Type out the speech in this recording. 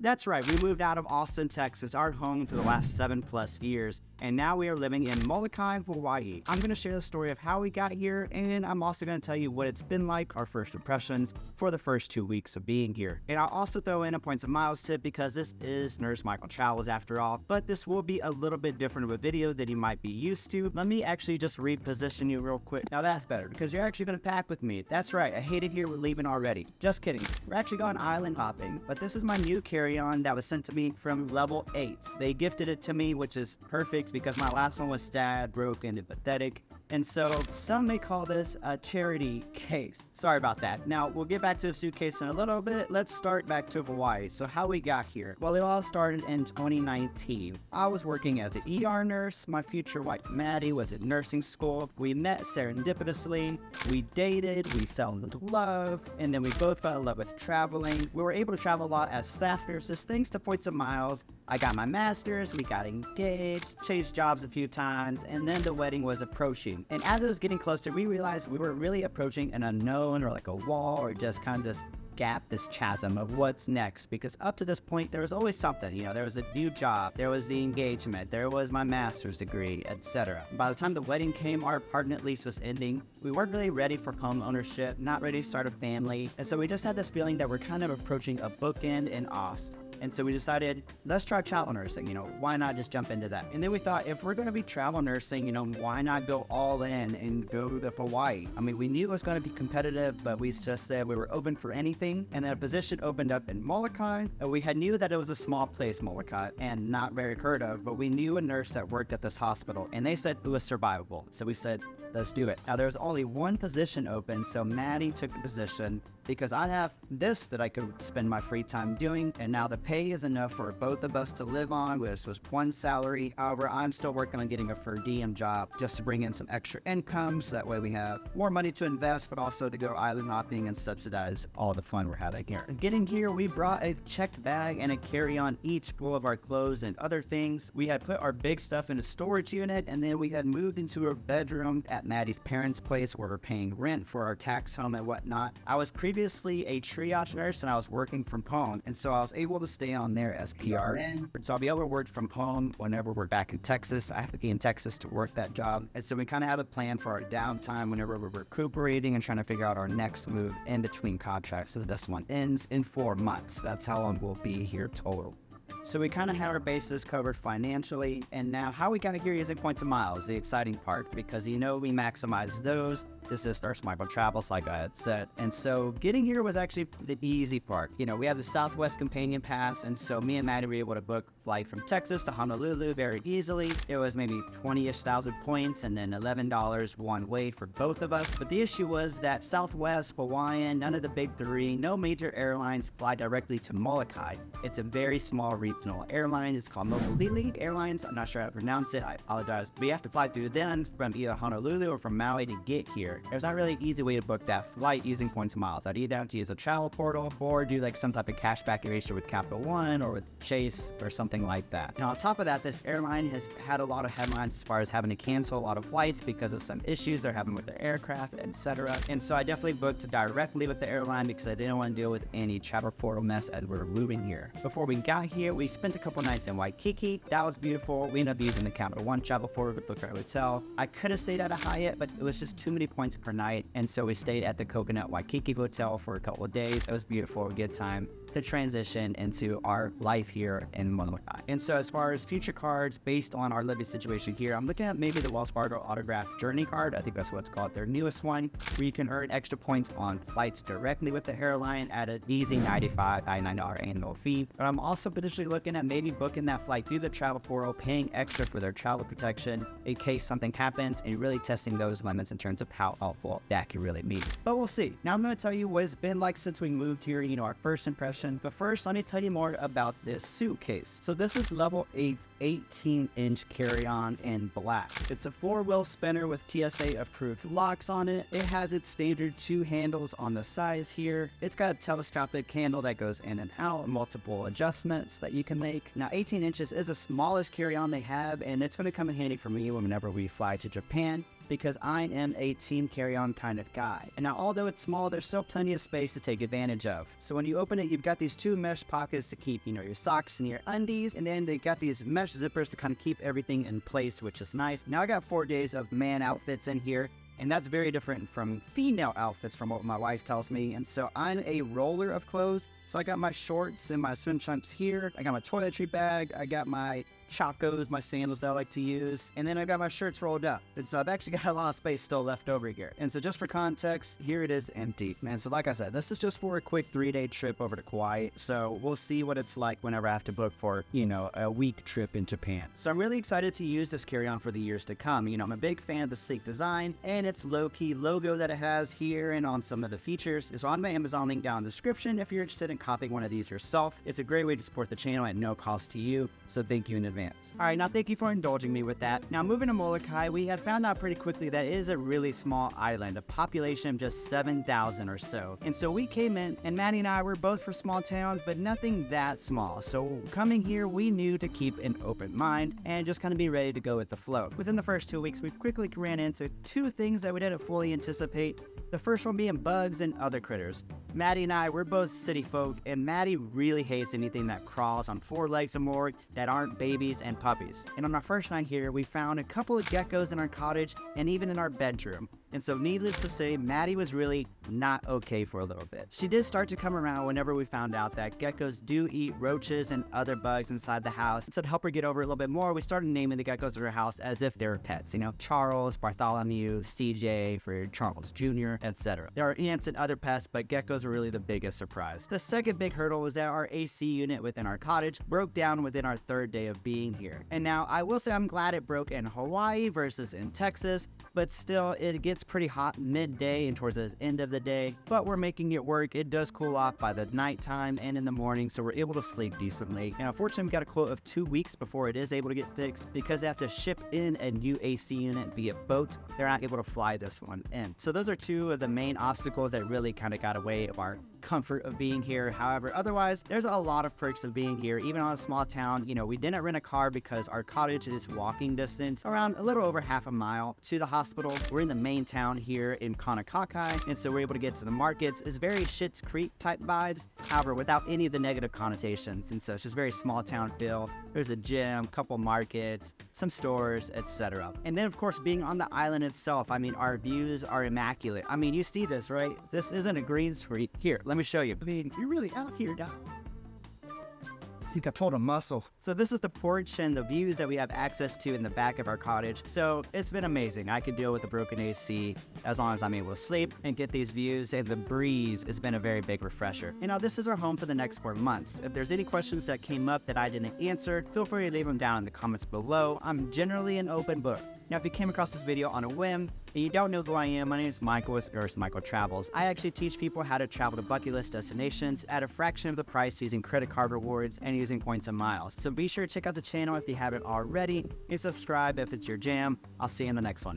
That's right, we moved out of Austin, Texas, our home for the last 7+ years, and now we are living in Molokai, Hawaii. I'm going to share the story of how we got here, and I'm also going to tell you what it's been like, our first impressions for the first 2 weeks of being here. And I'll also throw in a points of miles tip because this is Nurse Michael Travels after all, but this will be a little bit different of a video than you might be used to. Let me actually just reposition you real quick. Now that's better because you're actually going to pack with me. That's right, I hate it here, we're leaving already. Just kidding. We're actually going island hopping, but this is my new carry-on that was sent to me from Level 8. They gifted it to me, which is perfect because my last one was sad, broken, and pathetic. And so some may call this a charity case. Sorry about that. Now we'll get back to the suitcase in a little bit. Let's start back to Hawaii. So how we got here? Well, it all started in 2019. I was working as an ER nurse. My future wife, Maddie, was at nursing school. We met serendipitously. We dated, we fell into love, and then we both fell in love with traveling. We were able to travel a lot as staff nurses, thanks to points of miles. I got my master's, we got engaged, changed jobs a few times, and then the wedding was approaching. And as it was getting closer, we realized we were really approaching an unknown or like a wall or just kind of this gap, this chasm of what's next. Because up to this point, there was always something, there was a new job, there was the engagement, there was my master's degree, etc. By the time the wedding came, our apartment lease was ending. We weren't really ready for home ownership, not ready to start a family. And so we just had this feeling that we're kind of approaching a bookend in Austin. And so we decided, let's try travel nursing, why not just jump into that? And then we thought, if we're going to be travel nursing, why not go all in and go to Hawaii? I mean, we knew it was going to be competitive, but we just said we were open for anything. And then a position opened up in Molokai. And we knew that it was a small place, Molokai, and not very heard of, but we knew a nurse that worked at this hospital, and they said it was survivable. So we said, let's do it. Now, there's only one position open, so Maddie took the position because I have this that I could spend my free time doing, and now the pay is enough for both of us to live on, which was one salary. However, I'm still working on getting a per diem job just to bring in some extra income, so that way we have more money to invest, but also to go island hopping and subsidize all the fun we're having here. Getting here, we brought a checked bag and a carry-on each full of our clothes and other things. We had put our big stuff in a storage unit, and then we had moved into a bedroom at Maddie's parents' place where we're paying rent for our tax home and whatnot. I was previously a triage nurse and I was working from home, and so I was able to stay on there as PRN. So I'll be able to work from home whenever we're back in Texas. I have to be in Texas to work that job. And so we kind of have a plan for our downtime whenever we're recuperating and trying to figure out our next move in between contracts. So this one ends in 4 months. That's how long we'll be here total. So we kind of had our bases covered financially, and now how we got here using points of miles, the exciting part, because we maximize those. This is Nurse Michael Travels, like I had said. And so getting here was actually the easy part. We have the Southwest Companion Pass, and so me and Maddie were able to book a flight from Texas to Honolulu very easily. It was maybe 20-ish thousand points and then $11 one way for both of us. But the issue was that Southwest, Hawaiian, none of the big three, no major airlines fly directly to Molokai. It's a very small regional airline. It's called Molokai Airlines. I'm not sure how to pronounce it. I apologize. But you have to fly through them from either Honolulu or from Maui to get here. There's not really an easy way to book that flight using points of miles. I'd either have to use a travel portal or do like some type of cashback erasure with Capital One or with Chase or something like that. Now, on top of that, this airline has had a lot of headlines as far as having to cancel a lot of flights because of some issues they're having with their aircraft, etc. And so I definitely booked directly with the airline because I didn't want to deal with any travel portal mess as we were moving here. Before we got here, we spent a couple nights in Waikiki. That was beautiful. We ended up using the Capital One travel portal to book our hotel. I could have stayed at a Hyatt, but it was just too many points per night, and so we stayed at the Coconut Waikiki Hotel for a couple of days. It was beautiful, a good time to transition into our life here in Molokai. And so as far as future cards, based on our living situation here, I'm looking at maybe the Wells Fargo Autograph Journey card. I think that's what it's called, their newest one, where you can earn extra points on flights directly with the airline at an easy $99 annual fee. But I'm also potentially looking at maybe booking that flight through the travel portal, paying extra for their travel protection in case something happens, and really testing those limits in terms of how helpful that can really be. But we'll see. Now I'm going to tell you what it's been like since we moved here, our first impression. But first, let me tell you more about this suitcase. So this is Level 8's 18-inch carry-on in black. It's a 4-wheel spinner with TSA approved locks on it. It has its standard 2 handles on the sides here. It's got a telescopic handle that goes in and out, multiple adjustments that you can make. Now 18 inches is the smallest carry-on they have, and it's going to come in handy for me whenever we fly to Japan, because I am a team carry-on kind of guy. And now although it's small, there's still plenty of space to take advantage of. So when you open it, you've got these two mesh pockets to keep, your socks and your undies, and then they got these mesh zippers to kind of keep everything in place, which is nice. Now I got 4 days of man outfits in here, and that's very different from female outfits from what my wife tells me. And so I'm a roller of clothes. So I got my shorts and my swim trunks here. I got my toiletry bag. I got my chacos, my sandals that I like to use. And then I got my shirts rolled up. And so I've actually got a lot of space still left over here. And so just for context, here it is empty. Man, so like I said, this is just for a quick 3-day trip over to Kauai. So we'll see what it's like whenever I have to book for, a week trip in Japan. So I'm really excited to use this carry-on for the years to come. I'm a big fan of the sleek design and its low-key logo that it has here and on some of the features. It's on my Amazon link down in the description if you're interested in copying one of these yourself. It's a great way to support the channel at no cost to you, so thank you in advance. Alright, now thank you for indulging me with that. Now moving to Molokai, we had found out pretty quickly that it is a really small island, a population of just 7,000 or so. And so we came in, and Maddie and I were both for small towns, but nothing that small. So coming here, we knew to keep an open mind and just kind of be ready to go with the flow. Within the first 2 weeks, we quickly ran into 2 things that we didn't fully anticipate. The first one being bugs and other critters. Maddie and I, we're both city folk, and Maddie really hates anything that crawls on 4 legs or more that aren't babies and puppies. And on our first night here, we found a couple of geckos in our cottage and even in our bedroom. And so needless to say, Maddie was really not okay for a little bit. She did start to come around whenever we found out that geckos do eat roaches and other bugs inside the house. So to help her get over it a little bit more, we started naming the geckos in her house as if they're pets. Charles, Bartholomew, CJ for Charles Jr., etc. There are ants and other pests, but geckos were really the biggest surprise. The second big hurdle was that our AC unit within our cottage broke down within our 3rd day of being here. And now I will say I'm glad it broke in Hawaii versus in Texas, but still it gets pretty hot midday and towards the end of the day, but we're making it work. It does cool off by the nighttime and in the morning, so we're able to sleep decently. And unfortunately, we got a quote of 2 weeks before it is able to get fixed because they have to ship in a new AC unit via boat. They're not able to fly this one in. So those are 2 of the main obstacles that really kind of got away of our comfort of being here. However, otherwise, there's a lot of perks of being here, even on a small town. We didn't rent a car because our cottage is walking distance, around a little over half a mile to the hospital. We're in the main town here in Kaunakakai, and so we're able to get to the markets. It's very Schitt's Creek type vibes, however, without any of the negative connotations. And so it's just very small town feel. There's a gym, couple markets, some stores, etc. And then, of course, being on the island itself, our views are immaculate. You see this, right? This isn't a green screen. Here, let me show you. You're really out here, Doc. I think I pulled a muscle. So this is the porch and the views that we have access to in the back of our cottage. So it's been amazing. I could deal with the broken AC as long as I'm able to sleep and get these views, and the breeze has been a very big refresher. This is our home for the next 4 months. If there's any questions that came up that I didn't answer, feel free to leave them down in the comments below. I'm generally an open book. Now, if you came across this video on a whim and you don't know who I am, my name is Michael with Michael Travels. I actually teach people how to travel to bucket list destinations at a fraction of the price using credit card rewards and using points and miles. So be sure to check out the channel if you haven't already and subscribe if it's your jam. I'll see you in the next one.